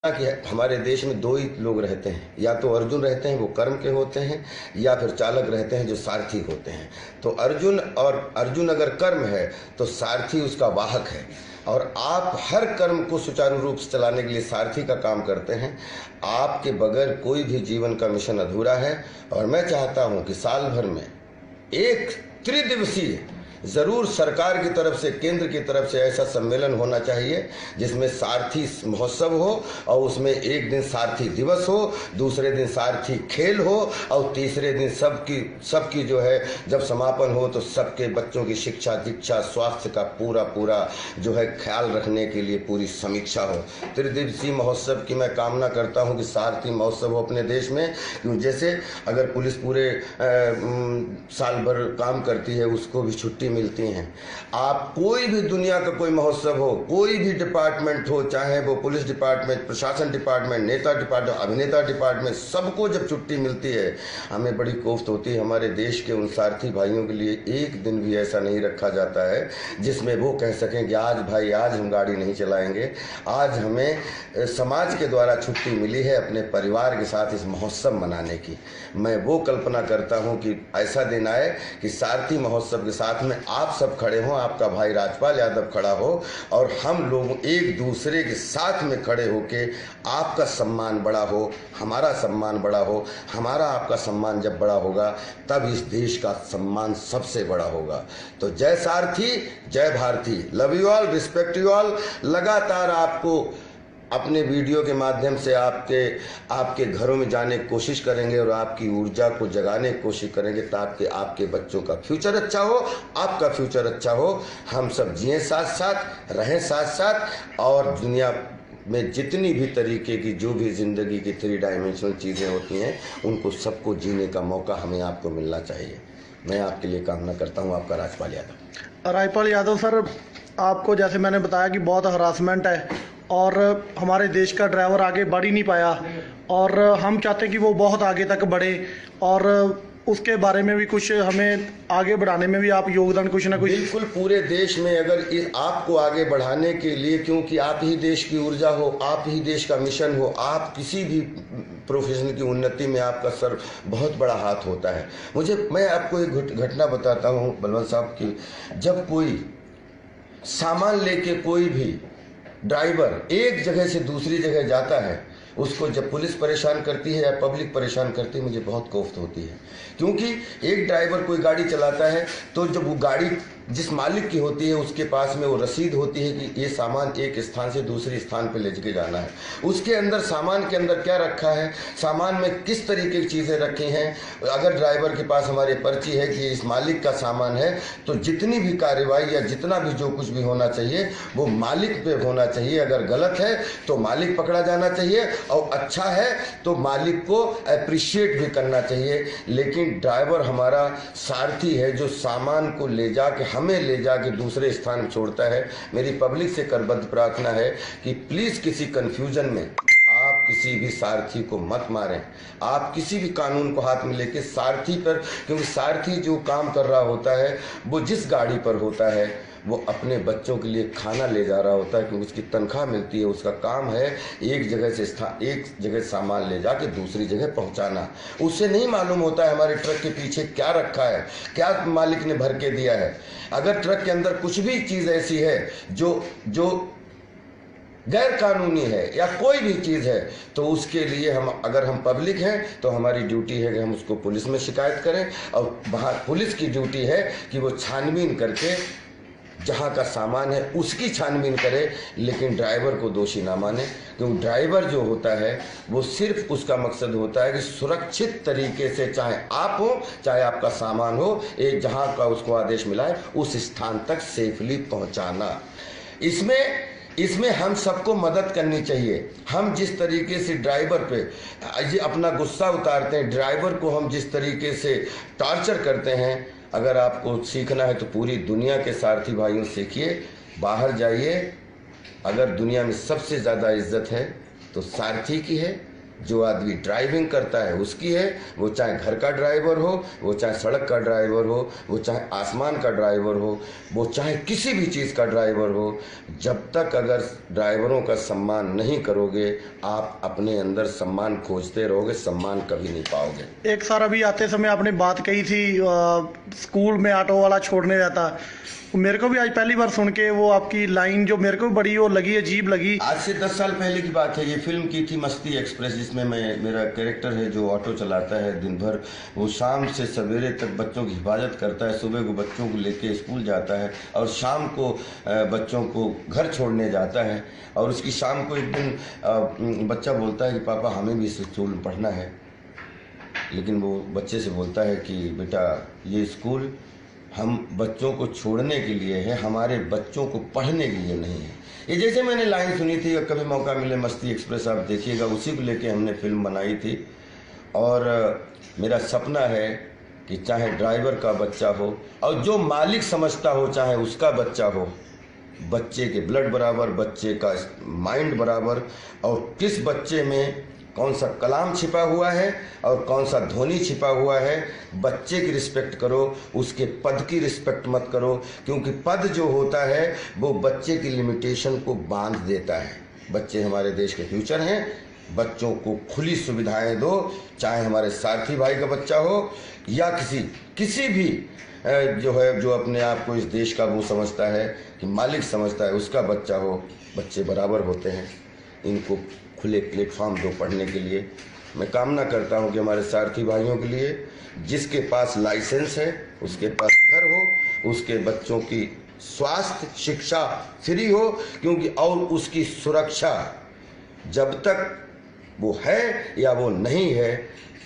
कि हमारे देश में दो ही लोग रहते हैं, या तो अर्जुन रहते हैं वो कर्म के होते हैं, या फिर चालक रहते हैं जो सारथी होते हैं। तो अर्जुन अगर कर्म है तो सारथी उसका वाहक है, और आप हर कर्म को सुचारू रूप से चलाने के लिए सारथी का काम करते हैं। आपके बगैर कोई भी जीवन का मिशन अधूरा है, और मैं चाहता हूं कि साल भर में एक त्रिदिवसीय जरूर सरकार की तरफ से, केंद्र की तरफ से ऐसा सम्मेलन होना चाहिए जिसमें सारथी महोत्सव हो, और उसमें एक दिन सारथी दिवस हो, दूसरे दिन सारथी खेल हो, और तीसरे दिन सबकी जो है जब समापन हो तो सबके बच्चों की शिक्षा दीक्षा स्वास्थ्य का पूरा जो है ख्याल रखने के लिए पूरी समीक्षा हो। त्रिदिवसीय महोत्सव की मैं कामना करता हूं कि सारथी महोत्सव हो अपने देश में। क्यों, जैसे अगर पुलिस पूरे साल भर काम करती है उसको भी छुट्टी मिलती हैं। आप कोई भी दुनिया का कोई महोत्सव हो, कोई भी डिपार्टमेंट हो, चाहे वो पुलिस डिपार्टमेंट, प्रशासन डिपार्टमेंट, नेता डिपार्टमेंट, अभिनेता डिपार्टमेंट, सबको जब छुट्टी मिलती है हमें बड़ी कोफ्त होती है। हमारे देश के उन सारथी भाइयों के लिए एक दिन भी ऐसा नहीं रखा जाता है जिसमें वो कह सकें कि आज भाई आज हम गाड़ी नहीं चलाएंगे, आज हमें समाज के द्वारा छुट्टी मिली है अपने परिवार के साथ इस महोत्सव मनाने की। मैं वो कल्पना करता हूँ कि ऐसा दिन आए कि सारथी महोत्सव के साथ में आप सब खड़े हों, आपका भाई राजपाल यादव खड़ा हो, और हम लोग एक दूसरे के साथ में खड़े होके आपका सम्मान बड़ा हो, हमारा सम्मान बड़ा हो। हमारा आपका सम्मान जब बड़ा होगा तब इस देश का सम्मान सबसे बड़ा होगा। तो जय सारथी, जय Bharti, love you all, respect you all. लगातार आपको अपने वीडियो के माध्यम से आपके घरों में जाने की कोशिश करेंगे और आपकी ऊर्जा को जगाने की कोशिश करेंगे ताकि आपके बच्चों का फ्यूचर अच्छा हो, आपका फ्यूचर अच्छा हो। हम सब जिए साथ साथ, रहें साथ साथ, और दुनिया में जितनी भी तरीके की जो भी ज़िंदगी की 3 डायमेंशनल चीज़ें होती हैं उनको सबको जीने का मौका हमें आपको मिलना चाहिए। मैं आपके लिए कामना करता हूँ। आपका राजपाल यादव। राजपाल यादव सर, आपको जैसे मैंने बताया कि बहुत हरासमेंट है और हमारे देश का ड्राइवर आगे बढ़ ही नहीं पाया, और हम चाहते हैं कि वो बहुत आगे तक बढ़े, और उसके बारे में भी कुछ हमें आगे बढ़ाने में भी आप योगदान कुछ ना कुछ। बिल्कुल, पूरे देश में अगर आपको आगे बढ़ाने के लिए, क्योंकि आप ही देश की ऊर्जा हो, आप ही देश का मिशन हो, आप किसी भी प्रोफेशन की उन्नति में आपका सर बहुत बड़ा हाथ होता है। मैं आपको एक घटना बताता हूँ बलवंत साहब की। जब कोई सामान लेके कोई भी ड्राइवर एक जगह से दूसरी जगह जाता है, उसको जब पुलिस परेशान करती है या पब्लिक परेशान करती है, मुझे बहुत कोफ्त होती है। क्योंकि एक ड्राइवर कोई गाड़ी चलाता है तो जब वो गाड़ी जिस मालिक की होती है उसके पास में वो रसीद होती है कि ये सामान एक स्थान से दूसरे स्थान पर ले के जाना है। उसके अंदर सामान के अंदर क्या रखा है, सामान में किस तरीके की चीज़ें रखी हैं। अगर ड्राइवर के पास हमारी पर्ची है कि इस मालिक का सामान है, तो जितनी भी कार्रवाई या जितना भी जो कुछ भी होना चाहिए वो मालिक पे होना चाहिए। अगर गलत है तो मालिक पकड़ा जाना चाहिए, और अच्छा है तो मालिक को अप्रिशिएट भी करना चाहिए। लेकिन ड्राइवर हमारा सारथी है जो सामान को हमें ले जाके दूसरे स्थान में छोड़ता है। मेरी पब्लिक से करबद्ध प्रार्थना है कि प्लीज किसी कंफ्यूजन में आप किसी भी सारथी को मत मारें। आप किसी भी कानून को हाथ में लेके सारथी पर, क्योंकि सारथी जो काम कर रहा होता है वो जिस गाड़ी पर होता है वो अपने बच्चों के लिए खाना ले जा रहा होता है, क्योंकि उसकी तनख्वाह मिलती है। उसका काम है एक जगह सामान ले जाके दूसरी जगह पहुंचाना। उसे नहीं मालूम होता है हमारे ट्रक के पीछे क्या रखा है, क्या मालिक ने भर के दिया है। अगर ट्रक के अंदर कुछ भी चीज़ ऐसी है जो गैर कानूनी है या कोई भी चीज़ है, तो उसके लिए अगर हम पब्लिक हैं तो हमारी ड्यूटी है कि हम उसको पुलिस में शिकायत करें, और वहाँ पुलिस की ड्यूटी है कि वो छानबीन करके जहाँ का सामान है उसकी छानबीन करे, लेकिन ड्राइवर को दोषी ना माने। क्योंकि ड्राइवर जो होता है वो सिर्फ उसका मकसद होता है कि सुरक्षित तरीके से, चाहे आप हो चाहे आपका सामान हो, एक जहाँ का उसको आदेश मिला है उस स्थान तक सेफली पहुँचाना। इसमें हम सबको मदद करनी चाहिए। हम जिस तरीके से ड्राइवर पे ये अपना गुस्सा उतारते हैं, ड्राइवर को हम जिस तरीके से टॉर्चर करते हैं, अगर आपको सीखना है तो पूरी दुनिया के सारथी भाइयों से सीखिए, बाहर जाइए। अगर दुनिया में सबसे ज़्यादा इज्जत है तो सारथी की है, जो आदमी ड्राइविंग करता है उसकी है, वो चाहे घर का ड्राइवर हो, वो चाहे सड़क का ड्राइवर हो, वो चाहे आसमान का ड्राइवर हो, वो चाहे किसी भी चीज़ का ड्राइवर हो। जब तक अगर ड्राइवरों का सम्मान नहीं करोगे, आप अपने अंदर सम्मान खोजते रहोगे, सम्मान कभी नहीं पाओगे। एक सर अभी आते समय आपने बात कही थी स्कूल में ऑटो वाला छोड़ने जाता, मेरे को भी आज पहली बार सुन के वो आपकी लाइन जो मेरे को भी बड़ी वो लगी, अजीब लगी। आज से 10 साल पहले की बात है। ये फिल्म की थी मस्ती एक्सप्रेस, जिसमें मेरा कैरेक्टर है जो ऑटो चलाता है दिन भर। वो शाम से सवेरे तक बच्चों की हिफाजत करता है, सुबह को बच्चों को लेके स्कूल जाता है और शाम को बच्चों को घर छोड़ने जाता है। और उसकी शाम को एक दिन बच्चा बोलता है कि पापा हमें भी स्कूल पढ़ना है, लेकिन वो बच्चे से बोलता है कि बेटा ये स्कूल हम बच्चों को छोड़ने के लिए है, हमारे बच्चों को पढ़ने के लिए नहीं है। ये जैसे मैंने लाइन सुनी थी, कभी मौका मिले मस्ती एक्सप्रेस आप देखिएगा, उसी को लेके हमने फिल्म बनाई थी। और मेरा सपना है कि चाहे ड्राइवर का बच्चा हो और जो मालिक समझता हो चाहे उसका बच्चा हो, बच्चे के ब्लड बराबर, बच्चे का माइंड बराबर, और किस बच्चे में कौन सा कलाम छिपा हुआ है और कौन सा धोनी छिपा हुआ है। बच्चे की रिस्पेक्ट करो, उसके पद की रिस्पेक्ट मत करो, क्योंकि पद जो होता है वो बच्चे की लिमिटेशन को बांध देता है। बच्चे हमारे देश के फ्यूचर हैं, बच्चों को खुली सुविधाएं दो, चाहे हमारे सारथी भाई का बच्चा हो या किसी भी जो अपने आप को इस देश का वो समझता है कि मालिक समझता है, उसका बच्चा हो। बच्चे बराबर होते हैं, इनको खुले प्लेटफॉर्म दो पढ़ने के लिए। मैं कामना करता हूं कि हमारे सारथी भाइयों के लिए, जिसके पास लाइसेंस है उसके पास घर हो, उसके बच्चों की स्वास्थ्य शिक्षा फ्री हो, क्योंकि और उसकी सुरक्षा जब तक वो है या वो नहीं है,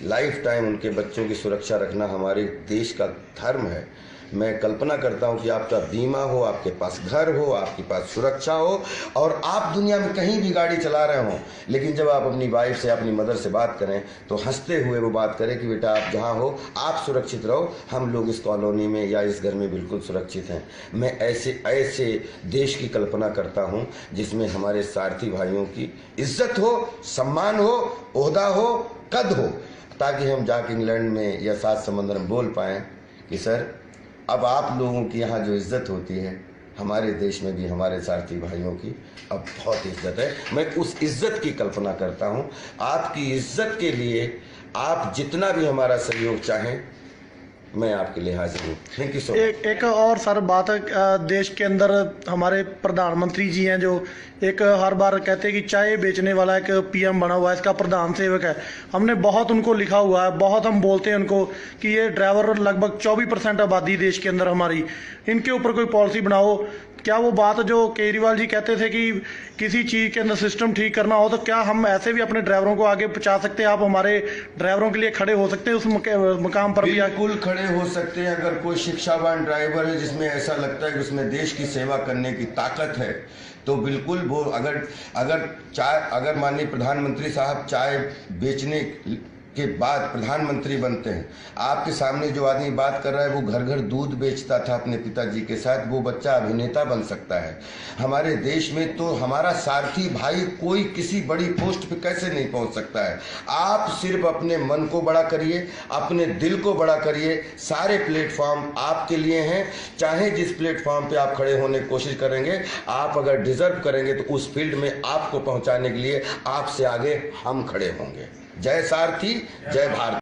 लाइफ टाइम उनके बच्चों की सुरक्षा रखना हमारे देश का धर्म है। मैं कल्पना करता हूं कि आपका बीमा हो, आपके पास घर हो, आपके पास सुरक्षा हो, और आप दुनिया में कहीं भी गाड़ी चला रहे हों, लेकिन जब आप अपनी वाइफ से, अपनी मदर से बात करें तो हंसते हुए वो बात करें कि बेटा आप जहां हो आप सुरक्षित रहो, हम लोग इस कॉलोनी में या इस घर में बिल्कुल सुरक्षित हैं। मैं ऐसे देश की कल्पना करता हूं जिसमें हमारे सारथी भाइयों की इज्जत हो, सम्मान हो, ओहदा हो, कद हो, ताकि हम जाके इंग्लैंड में या सात समंदर में बोल पाएँ कि सर अब आप लोगों की यहाँ जो इज्जत होती है, हमारे देश में भी हमारे सारथी भाइयों की अब बहुत इज्जत है। मैं उस इज्जत की कल्पना करता हूँ। आपकी इज्जत के लिए आप जितना भी हमारा सहयोग चाहें, मैं आपके लिए हाजिर हूँ। Thank you so much. एक और सर बात है, देश के अंदर हमारे प्रधानमंत्री जी हैं जो एक हर बार कहते हैं कि चाय बेचने वाला एक पीएम बना हुआ है, इसका प्रधान सेवक है। हमने बहुत उनको लिखा हुआ है, बहुत हम बोलते हैं उनको कि ये ड्राइवर लगभग 24% आबादी देश के अंदर हमारी, इनके ऊपर कोई पॉलिसी बनाओ। क्या वो बात जो केजरीवाल जी कहते थे कि किसी चीज़ के अंदर सिस्टम ठीक करना हो तो क्या हम ऐसे भी अपने ड्राइवरों को आगे पहुंचा सकते हैं? आप हमारे ड्राइवरों के लिए खड़े हो सकते हैं उस मुकाम पर भी? बिल्कुल खड़े हो सकते हैं। अगर कोई शिक्षावान ड्राइवर है जिसमें ऐसा लगता है कि उसमें देश की सेवा करने की ताकत है, तो बिल्कुल वो अगर माननीय प्रधानमंत्री साहब चाय बेचने के बाद प्रधानमंत्री बनते हैं, आपके सामने जो आदमी बात कर रहा है वो घर घर दूध बेचता था अपने पिताजी के साथ, वो बच्चा अभिनेता बन सकता है। हमारे देश में तो हमारा सारथी भाई कोई किसी बड़ी पोस्ट पे कैसे नहीं पहुंच सकता है। आप सिर्फ अपने मन को बड़ा करिए, अपने दिल को बड़ा करिए, सारे प्लेटफॉर्म आपके लिए हैं। चाहे जिस प्लेटफॉर्म पे आप खड़े होने की कोशिश करेंगे, आप अगर डिजर्व करेंगे तो उस फील्ड में आपको पहुंचाने के लिए आपसे आगे हम खड़े होंगे। जय सारथी, जय भारत।